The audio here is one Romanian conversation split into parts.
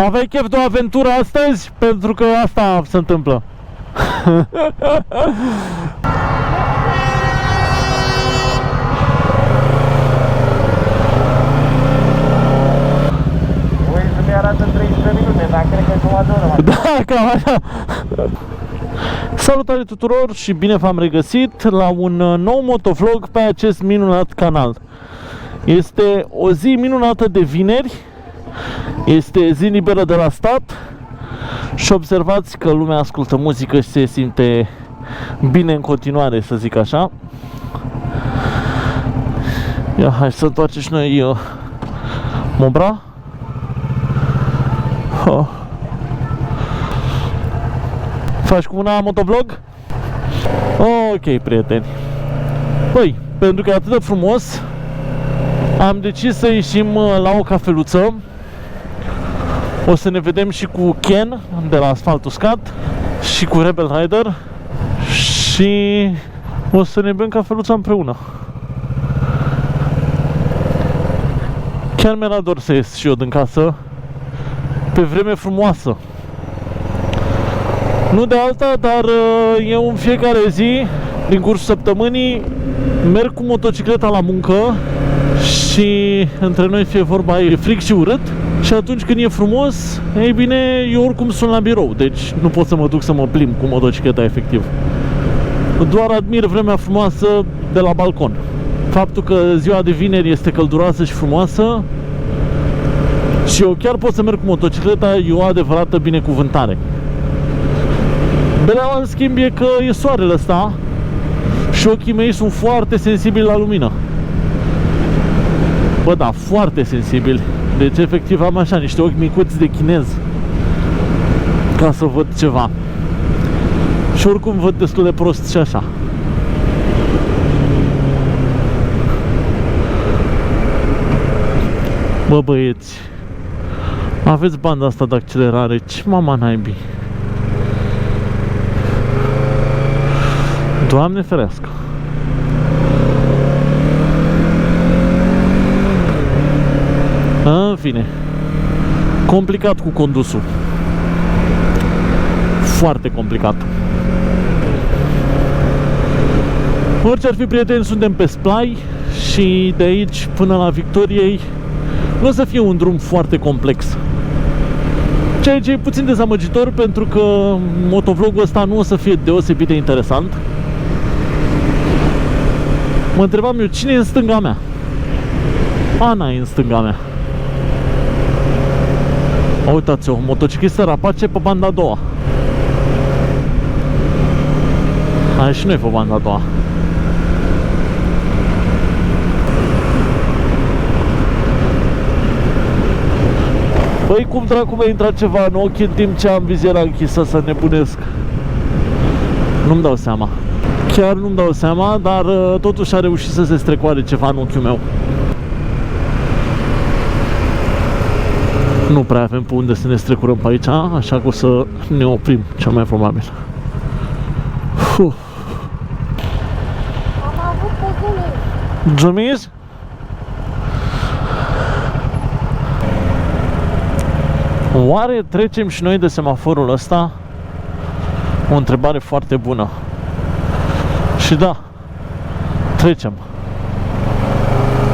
Aveai chef de o aventură astăzi? Pentru că asta se întâmplă. Voi să-mi arată 13 minute, dar cred că e jumătate de oră. Da, cam așa. Salutare tuturor și bine v-am regăsit la un nou motovlog pe acest minunat canal. Este o zi minunată de vineri, este zi liberă de la stat și observați că lumea ascultă muzică și se simte bine în continuare, să zic așa. Ia, hai să întoarcem și noi Mobra. Faci cu una motovlog? Ok, prieteni. Păi, pentru că e atât de frumos, am decis să ieșim la o cafeluță. O să ne vedem și cu Ken de la Asfalt Uscat și cu Rebel Rider și o să ne bem cafeluța împreună. Chiar mi-era dor să ies și eu din casă pe vreme frumoasă. Nu de alta, dar eu în fiecare zi din cursul săptămânii merg cu motocicleta la muncă și între noi fie vorba e fric și urât. Și atunci când e frumos, ei bine, eu oricum sunt la birou, deci nu pot să mă duc să mă plimb cu motocicleta efectiv. Doar admir vremea frumoasă de la balcon. Faptul că ziua de vineri este călduroasă și frumoasă și eu chiar pot să merg cu motocicleta, e o adevărată binecuvântare. Beleaua, în schimb, e că e soarele ăsta și ochii mei sunt foarte sensibili la lumină. Bă, da, foarte sensibili. Deci, efectiv, am așa niște ochi micuți de chinez ca să văd ceva. Și oricum văd destul de prost și așa. Bă, băieți, aveți banda asta de accelerare, ce mama naibii? Doamne ferească! În fine, complicat cu condusul. Foarte complicat. Orice ar fi, prieteni, suntem pe Splai și de aici până la Victoriei nu o să fie un drum foarte complex. Ceea ce e puțin dezamăgitor, pentru că motovlogul ăsta nu o să fie deosebit de interesant. Mă întrebam eu, cine e în stânga mea? Ana e în stânga mea. Uitați-o, o motociclistă rapace pe banda a doua. Hai și noi pe banda a doua. Păi cum dracu mi-a intrat ceva în ochi în timp ce am viziera închisă, să nebunesc? Nu-mi dau seama. Chiar nu-mi dau seama, dar totuși a reușit să se strecoare ceva în ochiul meu. Nu prea avem pe unde să ne strecurăm pe aici, așa că o să ne oprim, cel mai probabil. Am avut pe gânduri. Jumiz? Oare trecem și noi de semaforul ăsta? O întrebare foarte bună. Și da, trecem.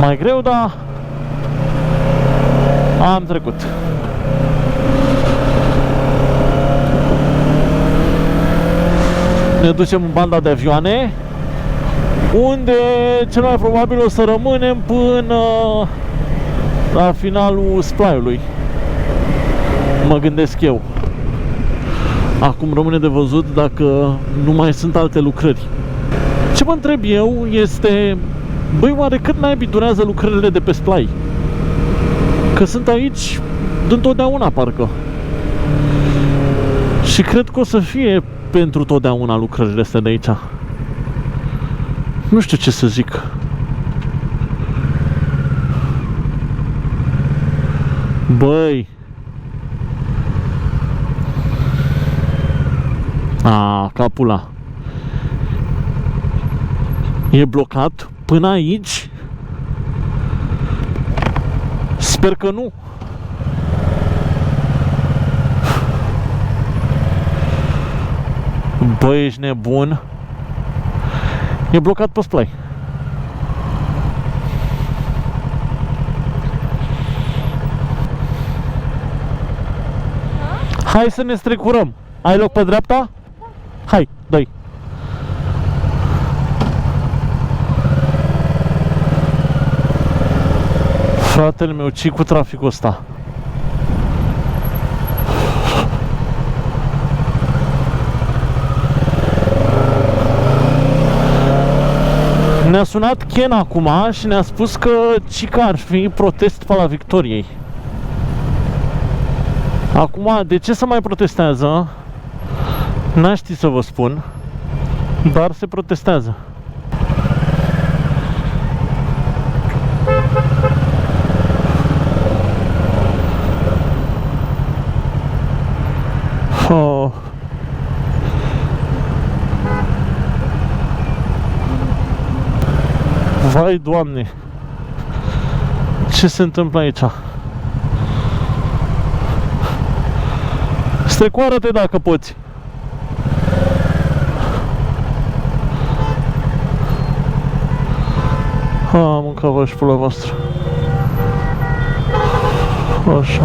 Mai greu, dar am trecut. Ne ducem în banda de avioane, unde cel mai probabil o să rămânem până la finalul Splaiului. Mă gândesc eu. Acum rămâne de văzut dacă nu mai sunt alte lucrări. Ce mă întreb eu este, băi, oare cât naibii durează lucrările de pe Splai? Că sunt aici dintotdeauna, parcă. Și cred că o să fie pentru totdeauna lucrările astea de aici. Nu știu ce să zic. Băi. Capula. E blocat până aici? Sper că nu. Băi, ești nebun? E blocat pe splai. Hai să ne strecurăm. Ai loc pe dreapta? Hai, dă-i. Fratele meu, ce cu traficul ăsta? Ne-a sunat Ken acum și ne-a spus că cica ar fi protest pe la Victoriei. Acum, de ce să mai protestează? N-aș ști să vă spun, dar se protestează. Oh. Vai, Doamne! Ce se întâmplă aici? Strecoară-te dacă poți! Mâncava și pula voastră. Așa.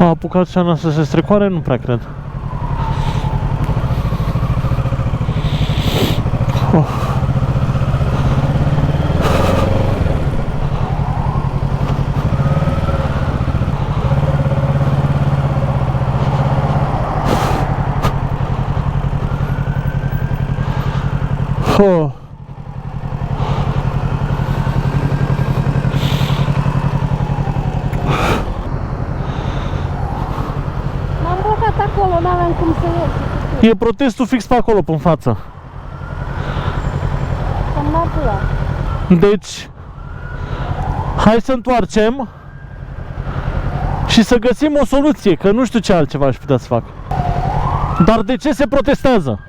A apucat Ceana să se strecoare? Nu prea cred. M-am blocat acolo, n-aveam cum să ies. E protestul fix pe acolo, pe-n față. Să-mi dau pula. Deci, hai să întoarcem și să găsim o soluție, că nu știu ce altceva aș putea să fac. Dar de ce se protestează?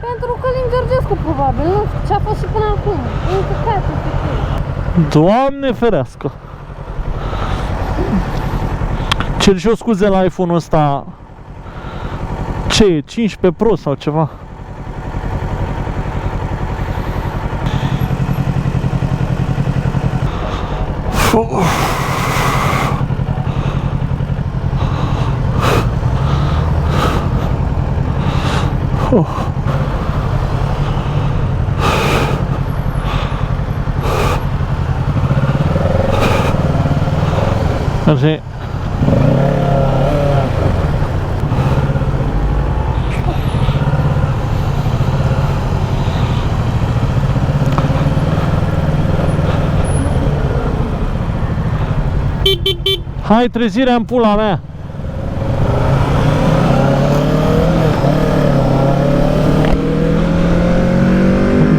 Pentru că Călin Georgescu, probabil, nu știu ce a fost și până acum. E încăcat, efectiv. Doamne ferească! Cer și o scuze la iPhone-ul ăsta. Ce e? 15 Pro sau ceva? Așa. Hai, trezirea în pula mea!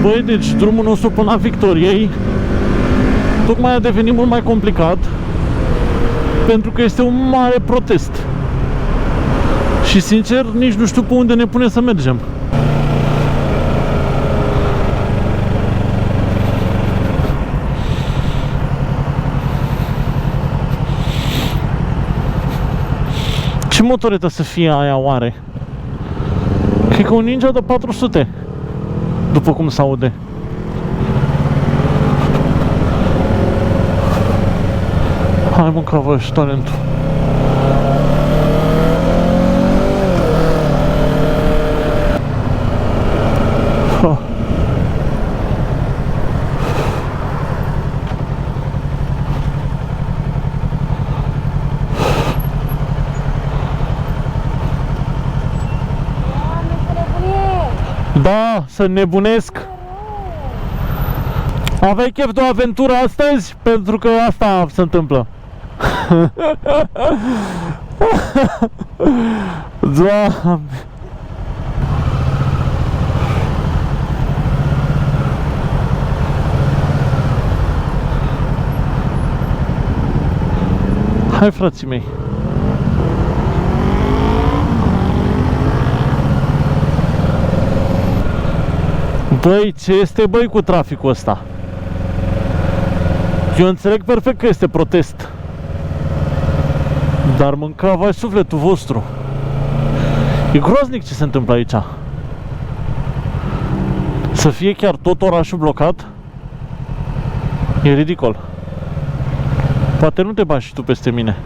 Băi, deci drumul nostru până la Victoriei tocmai a devenit mult mai complicat pentru că este un mare protest. Și sincer, nici nu știu pe unde ne pune să mergem. Ce motoretă să fie aia oare? Cred că un Ninja de 400, după cum se aude. Hai mă, că vă și talentul. Da, să nebunesc. Aveai chef de o aventură astăzi? Pentru că asta se întâmplă. Doamne. Hai, frații mei. Băi, ce este băi cu traficul ăsta? Eu înțeleg perfect că este protest, dar mânca vai sufletul vostru. E groaznic ce se întâmplă aici. Să fie chiar tot orașul blocat e ridicol. Poate nu te bagi și tu peste mine.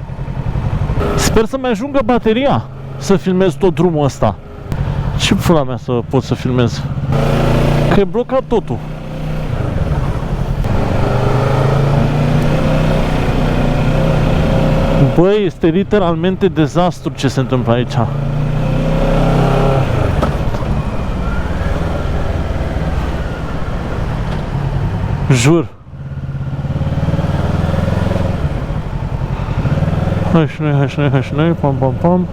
Sper să-mi ajungă bateria să filmez tot drumul ăsta. Ce pula mea să pot să filmez? Că e blocat totul. Băi, este literalmente dezastru ce se întâmplă aici. Jur. Hai și noi, hai și noi, hai și noi, pam, pam, pam.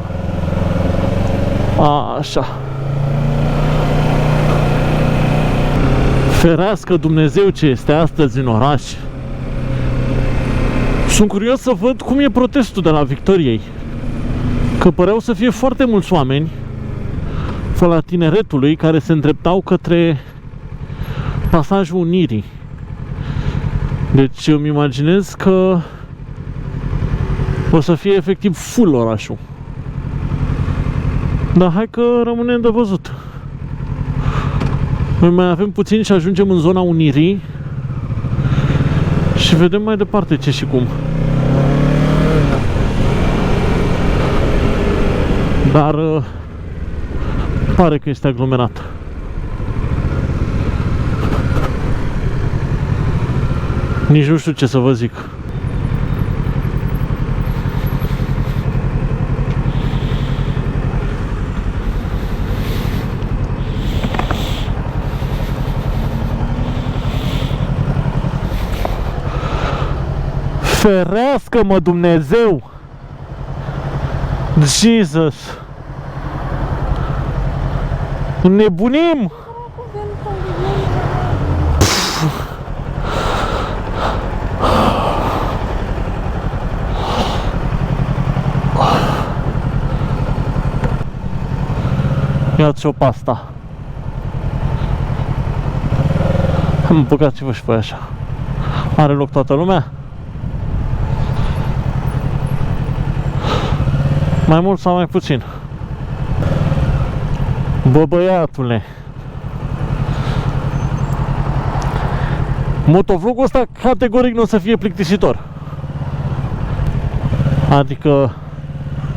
Așa. Ferească Dumnezeu ce este astăzi în oraș. Sunt curios să văd cum e protestul de la Victoriei. Că păreau să fie foarte mulți oameni la Tineretului care se îndreptau către Pasajul Unirii. Deci îmi imaginez că o să fie efectiv full orașul. Dar hai că rămânem de văzut. Noi mai avem puțin și ajungem în zona Unirii și vedem mai departe ce și cum. Dar pare că este aglomerat. Nici nu știu ce să vă zic. Ferească-mă Dumnezeu! Jesus! Nebunim! Ia-ți-o pasta. Băgați-vă și pe așa. Are loc toată lumea? Mai mult sau mai puțin? Bă, băiatule, motovlogul ăsta categoric nu o să fie plictisitor. Adică,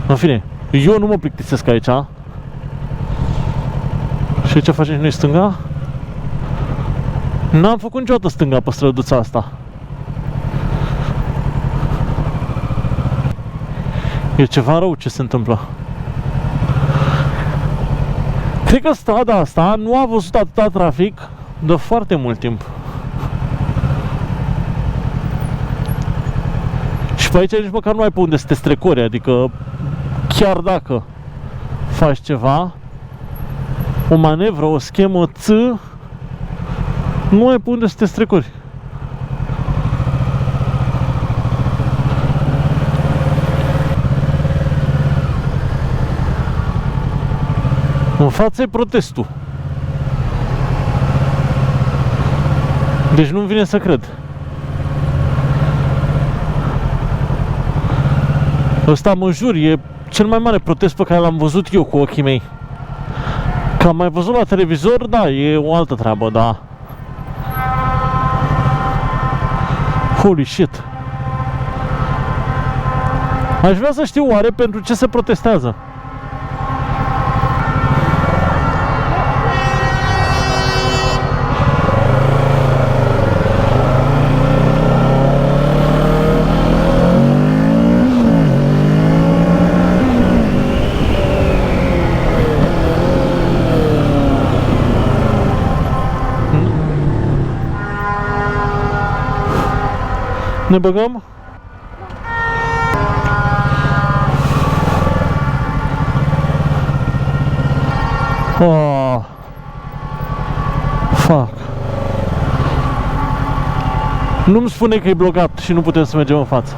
în fine, eu nu mă plictisesc aici. Și ce facem noi stânga? N-am făcut niciodată stânga pe străduța asta. E ceva rău ce se întâmplă. Cred că strada asta nu a văzut atâta trafic de foarte mult timp. Și pe aici nici măcar nu ai pe unde să te strecori, adică chiar dacă faci ceva, o manevră, o schemă nu ai pe unde să te strecori. În față e protestul. Deci nu-mi vine să cred. Ăsta, mă jur, e cel mai mare protest pe care l-am văzut eu cu ochii mei. Că am mai văzut la televizor, da, e o altă treabă, da. Holy shit. Aș vrea să știu oare pentru ce se protestează. Ne băgăm? Oh. Fuck. Nu-mi spune că e blocat și nu putem să mergem în față.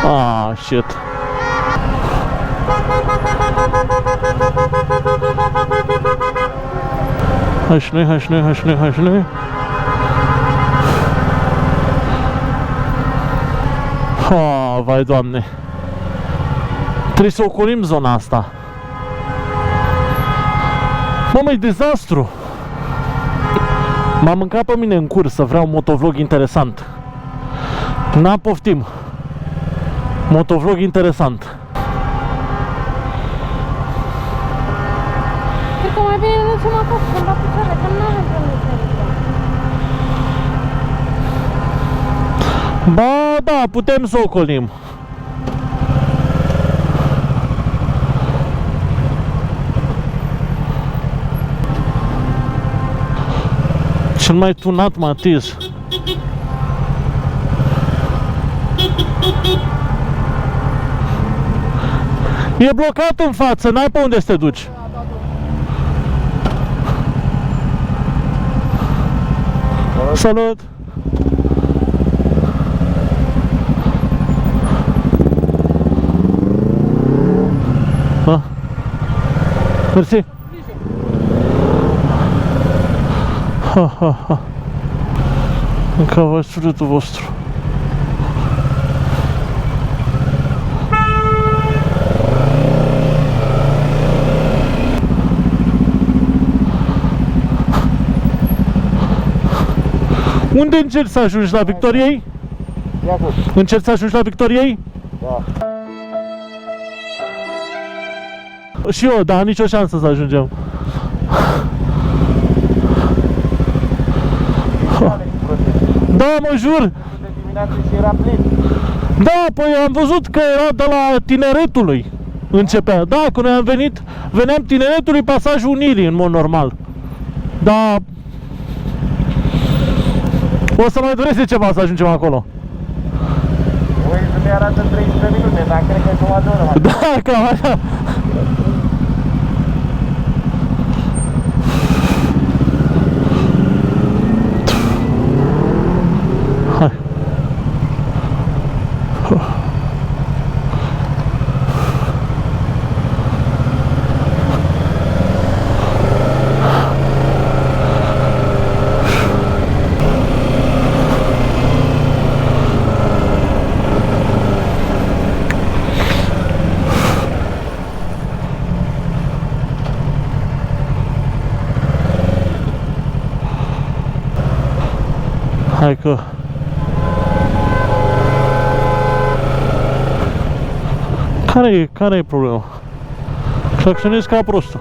Ah, shit. Hai și noi, hai și noi, hai și noi, hai și noi. Oh, vai Doamne. Trebuie să ocolim zona asta. Mamă, e dezastru. M-am mâncat pe mine în cursă, vreau un motovlog interesant. N-am poftim. Motovlog interesant. Cred că mai bine ne ducem acasă, să-mi bat picioare, că nu avem vreme să Ba, da, putem să ocolim. Cel mai tunat Matiz. E blocat în față, n-ai pe unde să te duci. Salut! Ha? Mersi! Ha, ha, ha. Încă vă surutul vostru. Unde încerci să ajungi? La Victoriei? Ia cu. Încerci să ajungi la Victoriei? Da. Și eu, dar nicio șansă să ajungem. Da, mă jur! De dimineață și era plin. Da, păi am văzut că era de la Tineretului. Începea. Da, când noi am venit, veneam Tineretului, pasajul Unirii, în mod normal. Da. O să mai dureze ceva să ajungem acolo. Waze mi arată 13 minute, dar cred că e jumătate de oră. Da, cam așa. Hai. Hai că... Care e problema? Claxonezi ca prostul.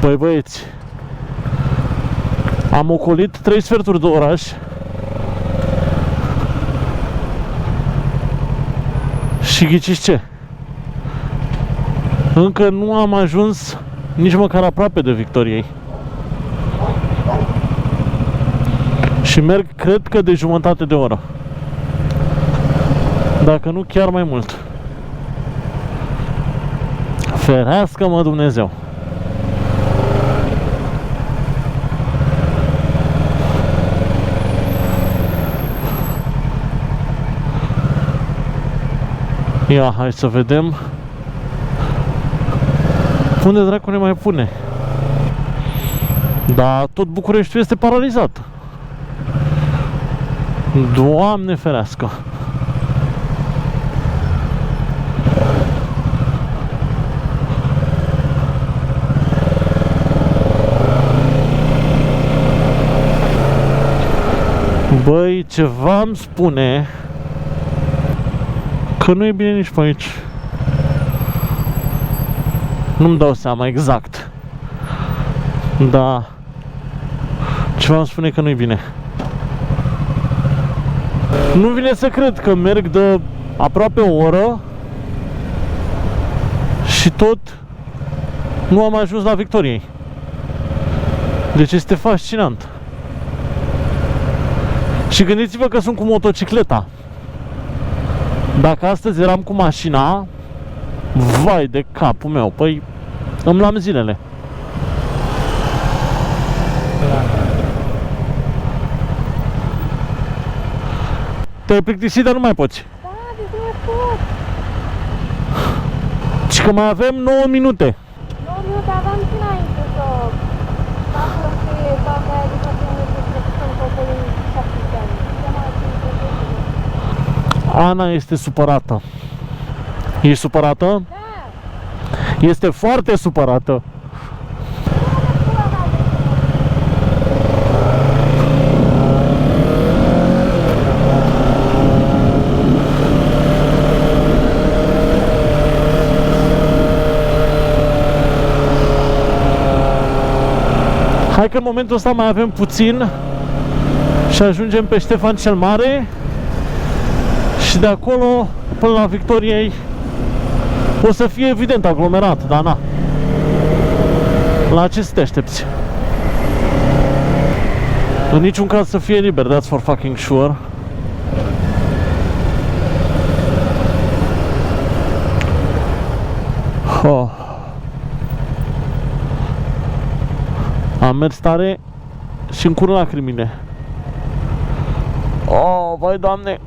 Băi băieți, am ocolit 3 sferturi de oraș și ghiciți ce? Încă nu am ajuns nici măcar aproape de Victoriei. Și merg, cred că de jumătate de oră. Dacă nu chiar mai mult. Ferească-mă Dumnezeu! Ia, hai să vedem. Unde dracu ne mai pune? Dar tot Bucureștiul este paralizat. Doamne ferească! Băi, ceva îmi spune că nu e bine nici pe aici. Nu-mi dau seama exact. Da. Ceva îmi spune că nu e bine. Nu vine să cred că merg de aproape o oră și tot nu am ajuns la Victoriei. Deci este fascinant. Și gândiți-vă că sunt cu motocicleta. Dacă astăzi eram cu mașina, vai de capul meu, păi îmi luam zilele. Te-ai plictisit, dar nu mai poți. Da, deci nu mai pot. Și că mai avem 9 minute. 9 minute aveam și înainte să aflăm că e doamna aia de față unde se sunt copiii 7 ani. Ana este supărată. Ești supărată? Da! Este foarte supărată. Hai că în momentul ăsta mai avem puțin și ajungem pe Ștefan cel Mare și de acolo până la Victoriei o să fie evident aglomerat, dar na. La ce să te aștepți? În niciun caz să fie liber, that's for fucking sure. Oh. Am mers tare și îmi curg lacrimile. Oh, vai Doamne!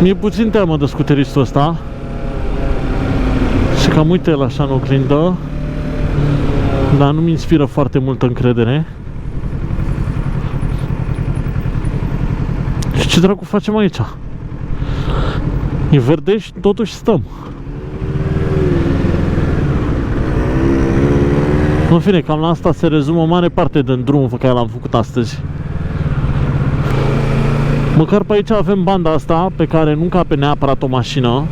Mi-e puțin teamă de scuteristul ăsta. Și cam uite el așa în oglindă. Dar nu mi inspiră foarte multă încredere. Și ce dracu facem aici? E verde și totuși stăm. În fine, cam la asta se rezumă o mare parte din drumul pe care l-am făcut astăzi. Măcar pe aici avem banda asta pe care nu încape neapărat o mașină.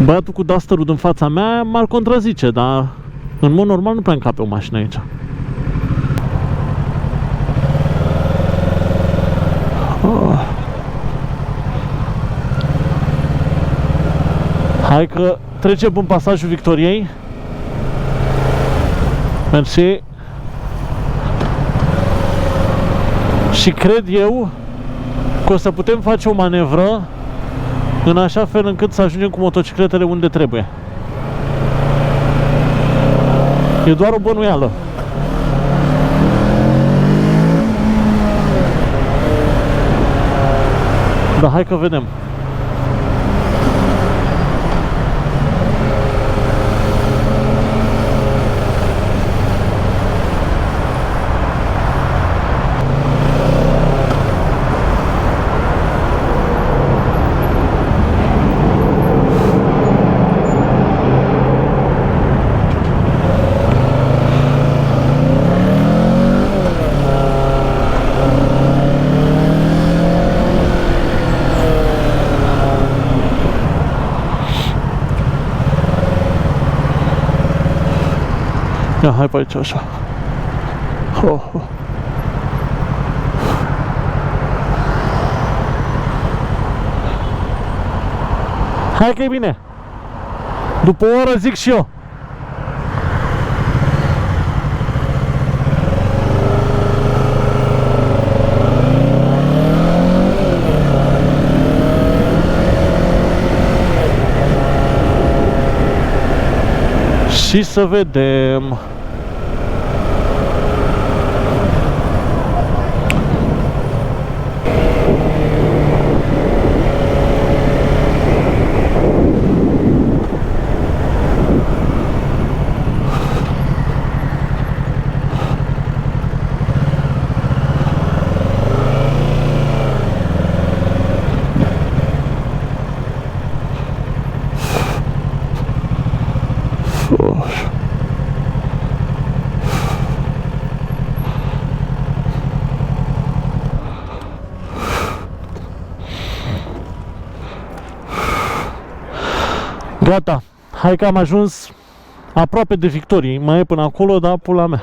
Băiatul cu Duster-ul din fața mea m-ar contrazice, dar în mod normal nu prea încape o mașină aici. Oh. Hai că trecem în pasajul Victoriei. Mersi. Și cred eu că o să putem face o manevră în așa fel încât să ajungem cu motocicletele unde trebuie. E doar o bănuială. Dar hai că vedem. Ia, hai pe aici, așa. Oh, oh. Hai că e bine. După o oră zic și eu. Și să vedem. Gata, hai că am ajuns aproape de Victoriei, mai e până acolo, dar pula mea.